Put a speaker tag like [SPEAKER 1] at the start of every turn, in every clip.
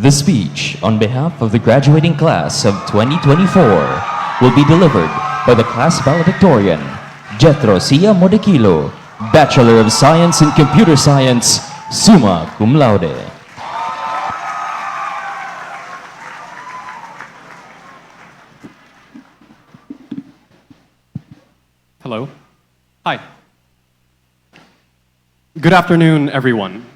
[SPEAKER 1] The speech on behalf of the graduating class of 2024 will be delivered by the class valedictorian, Jethro Modequillo, Bachelor of Science in Computer Science, summa cum laude.
[SPEAKER 2] Hello. Hi. Good afternoon, everyone.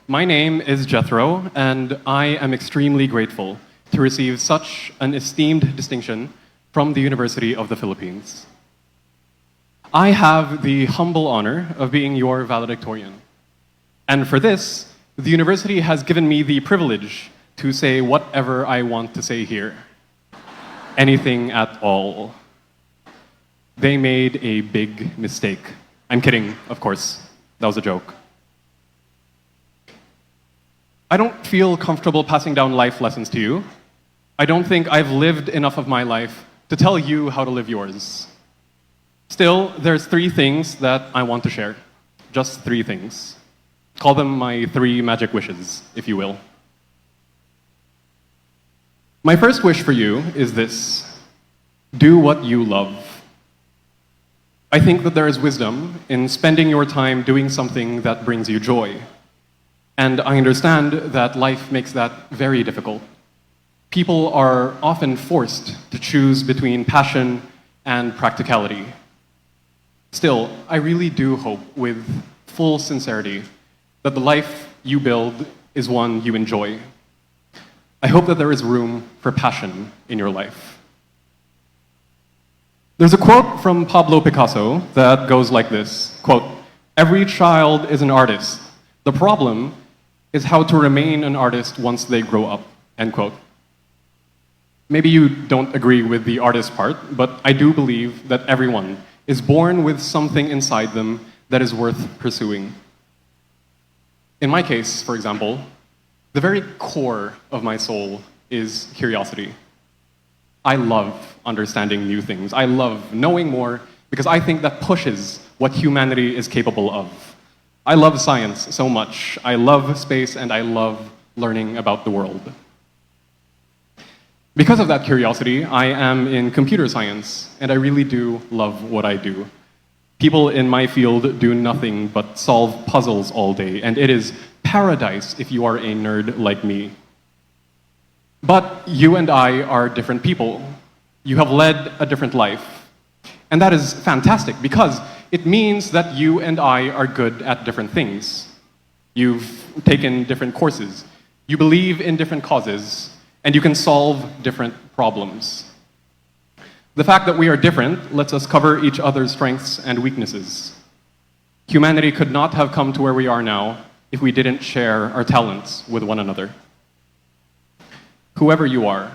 [SPEAKER 2] My name is Jethro, and I am extremely grateful to receive such an esteemed distinction from the University of the Philippines. I have the humble honor of being your valedictorian. And for this, the university has given me the privilege to say whatever I want to say here. Anything at all. They made a big mistake. I'm kidding, of course. That was a joke. I don't feel comfortable passing down life lessons to you. I don't think I've lived enough of my life to tell you how to live yours. Still, there's 3 things that I want to share. Just 3 things. Call them my 3 magic wishes, if you will. My first wish for you is this: do what you love. I think that there is wisdom in spending your time doing something that brings you joy. And I understand that life makes that very difficult. People are often forced to choose between passion and practicality. Still, I really do hope with full sincerity that the life you build is one you enjoy. I hope that there is room for passion in your life. There's a quote from Pablo Picasso that goes like this, quote, "Every child is an artist. The problem is how to remain an artist once they grow up," end quote. Maybe you don't agree with the artist part, but I do believe that everyone is born with something inside them that is worth pursuing. In my case, for example, the very core of my soul is curiosity. I love understanding new things. I love knowing more because I think that pushes what humanity is capable of. I love science so much. I love space and I love learning about the world. Because of that curiosity, I am in computer science, and I really do love what I do. People in my field do nothing but solve puzzles all day, and it is paradise if you are a nerd like me. But you and I are different people. You have led a different life. And that is fantastic because it means that you and I are good at different things. You've taken different courses. You believe in different causes. And you can solve different problems. The fact that we are different lets us cover each other's strengths and weaknesses. Humanity could not have come to where we are now if we didn't share our talents with one another. Whoever you are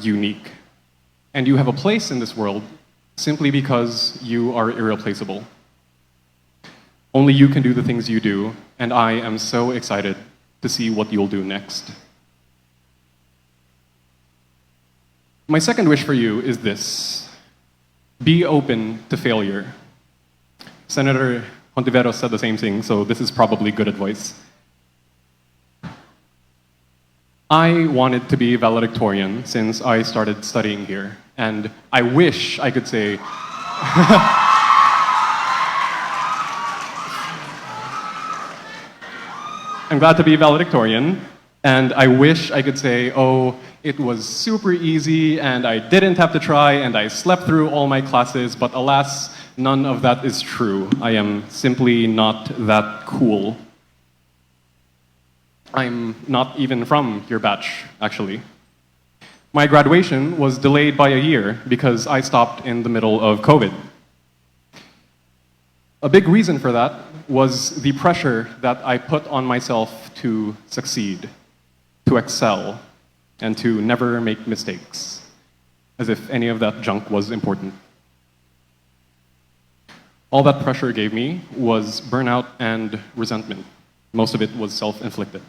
[SPEAKER 2] unique. And you have a place in this world simply because you are irreplaceable. Only you can do the things you do, and I am so excited to see what you'll do next. My second wish for you is this: be open to failure. Senator Hontiveros said the same thing, so this is probably good advice. I wanted to be valedictorian since I started studying here, and I wish I could say I'm glad to be valedictorian, and I wish I could say, oh, it was super easy, and I didn't have to try, and I slept through all my classes, but alas, none of that is true. I am simply not that cool. I'm not even from your batch, actually. My graduation was delayed by a year because I stopped in the middle of COVID. A big reason for that was the pressure that I put on myself to succeed, to excel, and to never make mistakes, as if any of that junk was important. All that pressure gave me was burnout and resentment. Most of it was self-inflicted.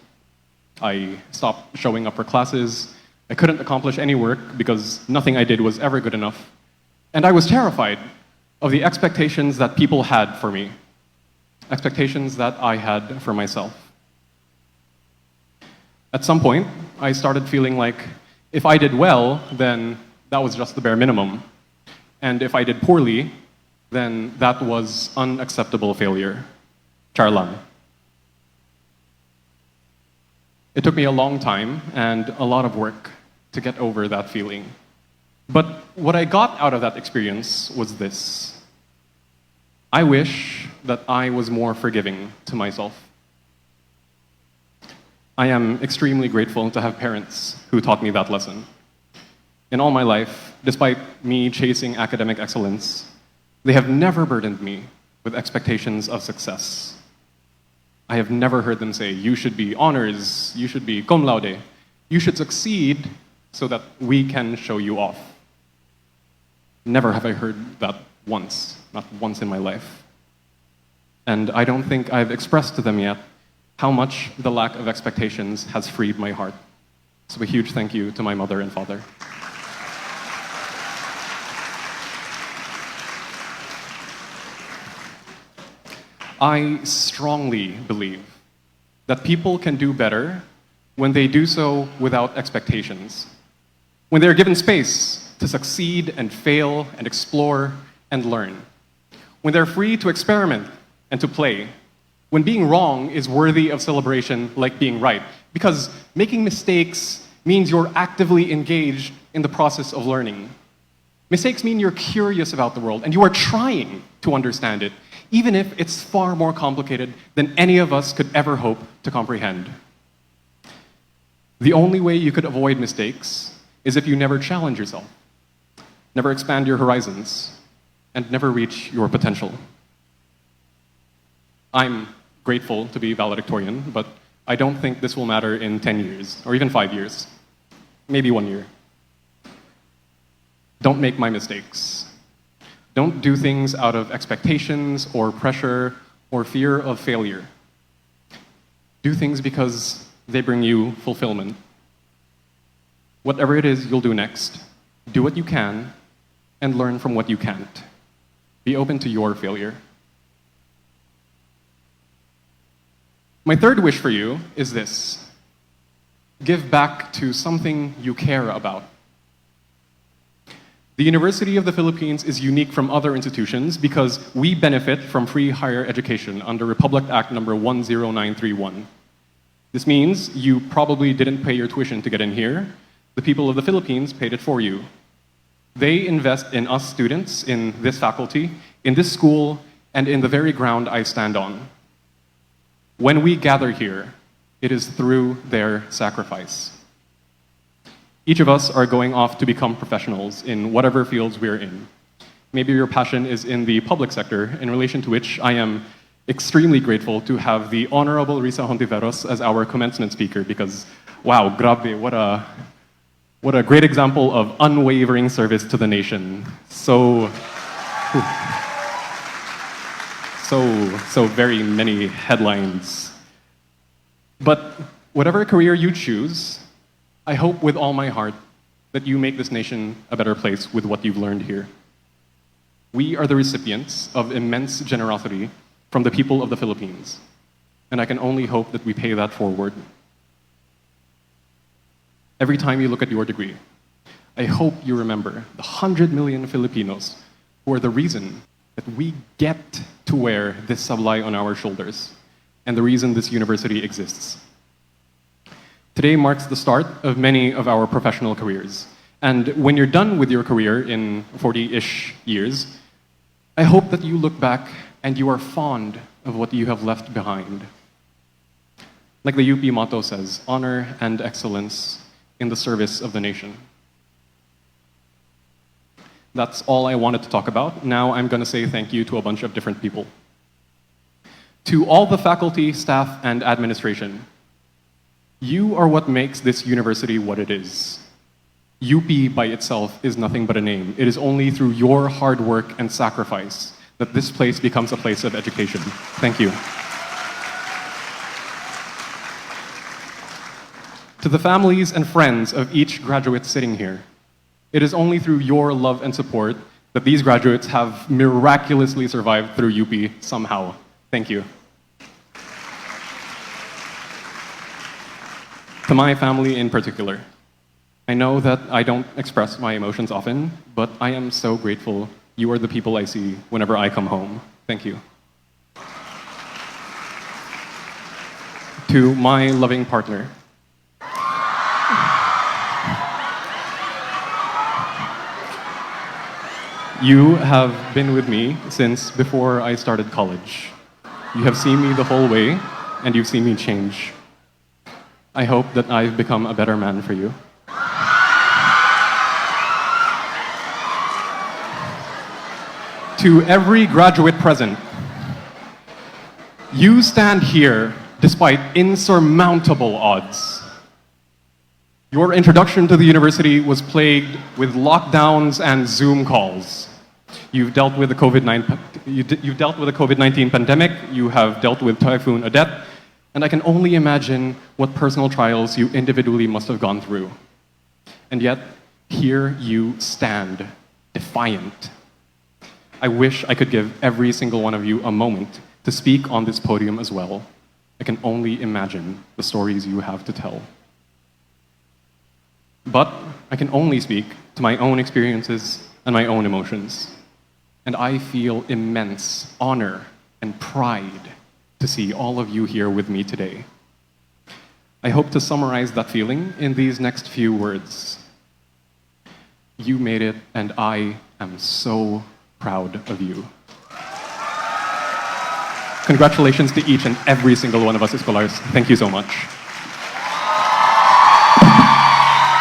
[SPEAKER 2] I stopped showing up for classes. I couldn't accomplish any work because nothing I did was ever good enough. And I was terrified of the expectations that people had for me, expectations that I had for myself. At some point, I started feeling like if I did well, then that was just the bare minimum. And if I did poorly, then that was unacceptable failure. Charlang. It took me a long time and a lot of work to get over that feeling. But what I got out of that experience was this. I wish that I was more forgiving to myself. I am extremely grateful to have parents who taught me that lesson. In all my life, despite me chasing academic excellence, they have never burdened me with expectations of success. I have never heard them say, you should be honors, you should be cum laude, you should succeed so that we can show you off. Never have I heard that once, not once in my life. And I don't think I've expressed to them yet how much the lack of expectations has freed my heart. So a huge thank you to my mother and father. I strongly believe that people can do better when they do so without expectations. When they're given space to succeed and fail and explore and learn. When they're free to experiment and to play. When being wrong is worthy of celebration like being right. Because making mistakes means you're actively engaged in the process of learning. Mistakes mean you're curious about the world and you are trying to understand it, even if it's far more complicated than any of us could ever hope to comprehend. The only way you could avoid mistakes is if you never challenge yourself, never expand your horizons, and never reach your potential. I'm grateful to be valedictorian, but I don't think this will matter in 10 years, or even 5 years, maybe 1 year. Don't make my mistakes. Don't do things out of expectations or pressure or fear of failure. Do things because they bring you fulfillment. Whatever it is you'll do next, do what you can and learn from what you can't. Be open to your failure. My third wish for you is this. Give back to something you care about. The University of the Philippines is unique from other institutions because we benefit from free higher education under Republic Act number 10931. This means you probably didn't pay your tuition to get in here. The people of the Philippines paid it for you. They invest in us students, in this faculty, in this school, and in the very ground I stand on. When we gather here, it is through their sacrifice. Each of us are going off to become professionals in whatever fields we're in. Maybe your passion is in the public sector, in relation to which I am extremely grateful to have the Honorable Risa Hontiveros as our commencement speaker because, wow, grabe, what a great example of unwavering service to the nation. So very many headlines. But whatever career you choose, I hope with all my heart that you make this nation a better place with what you've learned here. We are the recipients of immense generosity from the people of the Philippines, and I can only hope that we pay that forward. Every time you look at your degree, I hope you remember the 100 million Filipinos who are the reason that we get to wear this sablay on our shoulders, and the reason this university exists. Today marks the start of many of our professional careers. And when you're done with your career in 40-ish years, I hope that you look back and you are fond of what you have left behind. Like the UP motto says, honor and excellence in the service of the nation. That's all I wanted to talk about. Now I'm going to say thank you to a bunch of different people. To all the faculty, staff, and administration, you are what makes this university what it is. UP by itself is nothing but a name. It is only through your hard work and sacrifice that this place becomes a place of education. Thank you. To the families and friends of each graduate sitting here, it is only through your love and support that these graduates have miraculously survived through UP somehow. Thank you. To my family in particular, I know that I don't express my emotions often, but I am so grateful you are the people I see whenever I come home. Thank you. To my loving partner, you have been with me since before I started college. You have seen me the whole way, and you've seen me change. I hope that I've become a better man for you. To every graduate present, you stand here despite insurmountable odds. Your introduction to the university was plagued with lockdowns and Zoom calls. You've dealt with the COVID-19 pandemic, you have dealt with Typhoon Odette, and I can only imagine what personal trials you individually must have gone through. And yet, here you stand, defiant. I wish I could give every single one of you a moment to speak on this podium as well. I can only imagine the stories you have to tell. But I can only speak to my own experiences and my own emotions. And I feel immense honor and pride to see all of you here with me today. I hope to summarize that feeling in these next few words. You made it, and I am so proud of you. Congratulations to each and every single one of us scholars. Thank you so much.